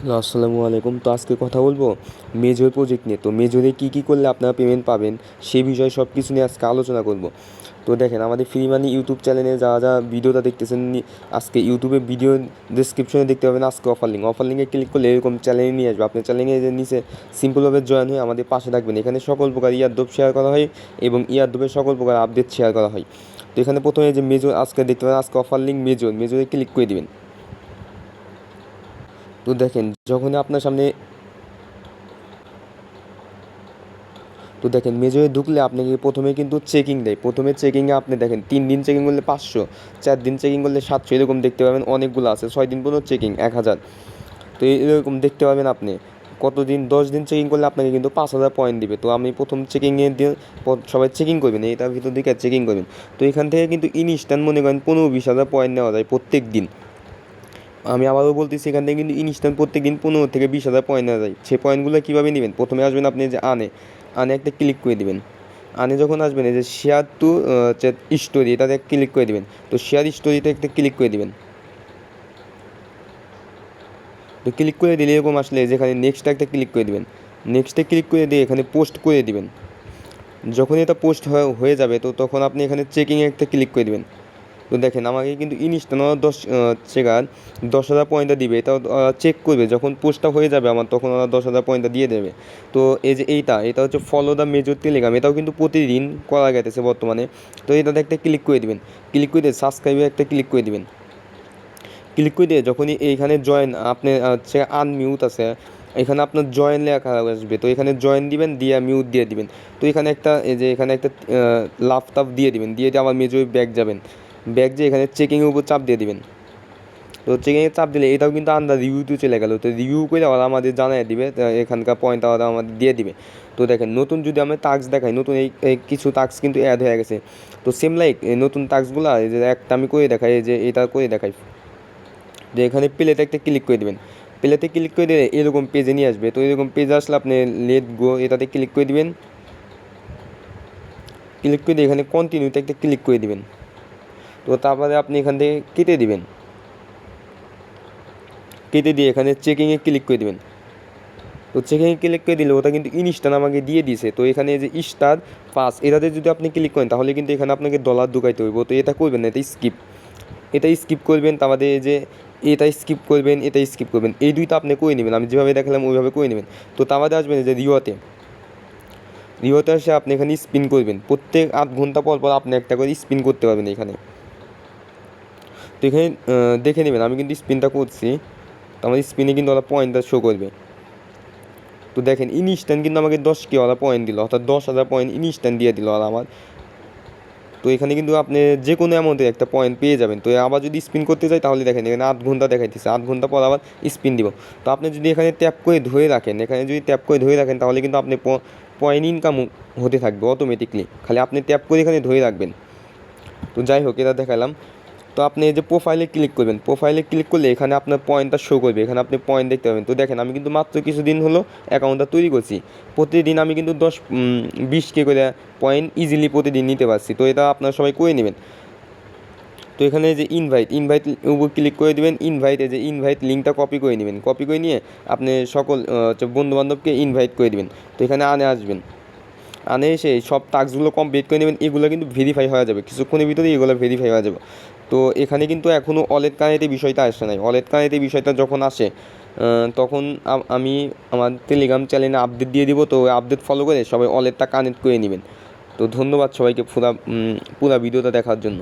Hello, আসসালামু আলাইকুম। তো আজকে কথা বলবো মেজর প্রজেক্ট নিয়ে। তো মেজরে কী করলে আপনারা পেমেন্ট পাবেন সেই বিষয়ে সব কিছু নিয়ে আজকে আলোচনা করব। তো দেখেন, আমাদের ফ্রি মানি ইউটিউব চ্যানেলে যারা ভিডিওটা দেখতেছেন, আজকে ইউটিউবে ভিডিও ডেসক্রিপশনে দেখতে পাবেন আজকে অফার লিঙ্কে ক্লিক করলে এরকম চ্যানেলে নিয়ে আসবে। আপনার চ্যানেলে যে নিচে সিম্পলভাবে জয়েন হয়ে আমাদের পাশে থাকবেন। এখানে সকল প্রকার ইয়ারড্রপ শেয়ার করা হয় এবং ইয়ারড্রপের সকল প্রকার আপডেট শেয়ার করা হয়। তো এখানে প্রথমে যে মেজর আজকে দেখতে পাবেন আজকে অফার লিঙ্ক মেজরে ক্লিক করে দিবেন। তো দেখেন, যখনই আপনার সামনে মেজরে ঢুকলে আপনাকে প্রথমে কিন্তু চেকিং দেয়। প্রথমে চেকিংয়ে আপনি দেখেন 3 দিন চেকিং করলে 500, 4 দিন চেকিং করলে 700, এরকম দেখতে পাবেন অনেকগুলো আছে। 6 দিন পর্যন্ত চেকিং 1000। তো এরকম দেখতে পাবেন আপনি কতদিন 10 দিন চেকিং করলে আপনাকে কিন্তু 5000 পয়েন্ট দিবে। তো আমি প্রথম চেকিংয়ে দিয়ে সবাই চেকিং করবেন, এটার ভিতর দিকে চেকিং করবেন। তো এখান থেকে কিন্তু ইনস্ট্যান্ট মনে করেন 15-20 হাজার পয়েন্ট নেওয়া যায় প্রত্যেক দিন। আমি আবারও বলতেছি, এখান থেকে কিন্তু ইনস্ট্যান্ট প্রত্যেক দিন 15-20 হাজার পয়েন্ট নেওয়া যায়। সেই পয়েন্টগুলো কীভাবে নেবেন? প্রথমে আসবেন আপনি যে আনে একটা ক্লিক করে দেবেন। আনে যখন আসবেন এই যে শেয়ার টু স্টোরি, এটাতে ক্লিক করে দেবেন। তো শেয়ার স্টোরিতে একটা ক্লিক করে দেবেন। তো ক্লিক করে দিলে এরকম আসলে যেখানে নেক্সট একটা ক্লিক করে দেবেন। নেক্সটে ক্লিক করে দিয়ে এখানে পোস্ট করে দিবেন। যখন এটা পোস্ট হয়ে যাবে তো তখন আপনি এখানে চেকিংয়ে একটা ক্লিক করে দেবেন। তো দেখেন, আমাকে কিন্তু ইনস্ট্যান্ট 10,000 পয়েন্টটা দিবে। এটাও চেক করবে যখন পোস্টটা হয়ে যাবে আমার, তখন ওরা 10,000 পয়েন্টটা দিয়ে দেবে। তো এই যে এটা হচ্ছে ফলো দ্য মেজর টেলিগ্রাম, এটাও কিন্তু প্রতিদিন করা গেতেছে বর্তমানে। তো এটাতে একটা ক্লিক করে দিবেন। ক্লিক করে দিয়ে সাবস্ক্রাইবে একটা ক্লিক করে দিবেন। ক্লিক করে দিয়ে যখনই এইখানে জয়েন আপনি হচ্ছে আনমিউট আছে, এখানে আপনার জয়েন লেখা আসবে। তো এখানে জয়েন দিবেন, দিয়ে মিউট দিয়ে দিবেন। তো এখানে একটা এখানে একটা লাফ টাফ দিয়ে দিবেন, দিয়ে আবার মেজর ব্যাক যাবেন। ব্যাক যে এখানে চেকিংয়ের উপর চাপ দিয়ে দিবেন। তো চেকিংয়ে চাপ দিলে এটাও কিন্তু আন্ডার রিভিউতে চলে গেল। তো রিভিউ করে ওরা আমাদের জানিয়ে দিবে, এখানকার পয়েন্ট ওরা আমাদের দিয়ে দিবে। তো দেখেন, নতুন যদি আমি টাস্ক দেখাই, নতুন এই কিছু টাস্ক কিন্তু অ্যাড হয়ে গেছে। তো সেম লাইক নতুন টাস্কগুলো যে একটা আমি করে দেখাই, যে এটা করে দেখাই। যে এখানে প্লেতে একটা ক্লিক করে দেবেন। প্লেতে ক্লিক করে দিলে এরকম পেজে নিয়ে আসবে। তো এরকম পেজে আসলে আপনি লেট গো এটাতে ক্লিক করে দিবেন। ক্লিক করে দিয়ে এখানে কন্টিনিউতে একটা ক্লিক করে দিবেন। তো তারপরে আপনি এখান থেকে কেটে দিবেন। কেটে দিয়ে এখানে চেকিংয়ে ক্লিক করে দেবেন। তো চেকিংয়ে ক্লিক করে দিলে ওটা কিন্তু ইনস্ট্যান্ট আমাকে দিয়ে দিছে। তো এখানে যে স্টার পাস এটাতে যদি আপনি ক্লিক করেন তাহলে কিন্তু এখানে আপনাকে ডলার ঢুকাইতে হইব। তো এটা করবেন না, এটা স্কিপ করবেন। তারপরে যে এটা স্কিপ করবেন, এটা স্কিপ করবেন, এই দুইটা আপনি করে নেবেন। আমি যেভাবে দেখালাম ওইভাবে করে নেবেন। তো তারপরে আসবেন যে রিওতে এসে আপনি এখানে স্পিন করবেন। প্রত্যেক 8 ঘন্টা পর পর আপনি একটা করে স্পিন করতে পারবেন এখানে। তো এখানে দেখে নেবেন, আমি কিন্তু স্পিনটা করছি। তো আমার স্পিনে কিন্তু ওরা পয়েন্টটা শো করবে। তো দেখেন, ইনস্ট্যান্ট কিন্তু আমাকে 10K ওরা পয়েন্ট দিল, অর্থাৎ 10,000 পয়েন্ট ইনস্ট্যান্ট দিয়ে দিল ওরা আমার। তো এখানে কিন্তু আপনি যে কোনো অ্যামাউন্টের একটা পয়েন্ট পেয়ে যাবেন। তো আবার যদি স্পিন করতে চাই তাহলে দেখেন এখানে 8 ঘন্টা দেখাইতেছে, 8 ঘন্টা পর আবার স্পিন দিব। তো আপনি যদি এখানে ট্যাপ করে ধরে রাখেন, তাহলে কিন্তু আপনি পয়েন্ট ইনকাম হতে থাকবে অটোমেটিকলি। খালি আপনি ট্যাপ করে এখানে ধরে রাখবেন। তো যাই হোক, এটা দেখালাম। তো আপনি এই যে প্রোফাইলে ক্লিক করবেন। প্রোফাইলে ক্লিক করলে এখানে আপনার পয়েন্টটা শো করবে। এখানে আপনি পয়েন্ট দেখতে পাবেন। তো দেখেন, আমি কিন্তু মাত্র কিছুদিন হলো অ্যাকাউন্টটা তৈরি করছি। প্রতিদিন আমি কিন্তু 20K করে পয়েন্ট ইজিলি প্রতিদিন নিতে পারছি। তো এটা আপনারা সবাই করে নেবেন। তো এখানে যে ইনভাইট উপর ক্লিক করে দেবেন। ইনভাইট লিঙ্কটা কপি করে নেবেন। কপি করে নিয়ে আপনি সকল বন্ধুবান্ধবকে ইনভাইট করে দেবেন। তো এখানে আসবেন। এসে সব টাস্কগুলো কমপ্লিট করে নেবেন। এগুলো কিন্তু ভেরিফাই হয়ে যাবে, কিছুক্ষণের ভিতরেই এগুলো ভেরিফাই হয়ে যাবে। তো এখানে কিন্তু এখনও ওয়ালেট কানেক্টের বিষয়টা আসে নাই। ওয়ালেট কানেক্টের বিষয়টা যখন আসে তখন আমি আমার টেলিগ্রাম চ্যানেলে আপডেট দিয়ে দিব। তো আপডেট ফলো করে সবাই ওয়ালেটটা কানেক্ট করে নেবেন। তো ধন্যবাদ সবাইকে পুরা ভিডিওটা দেখার জন্য।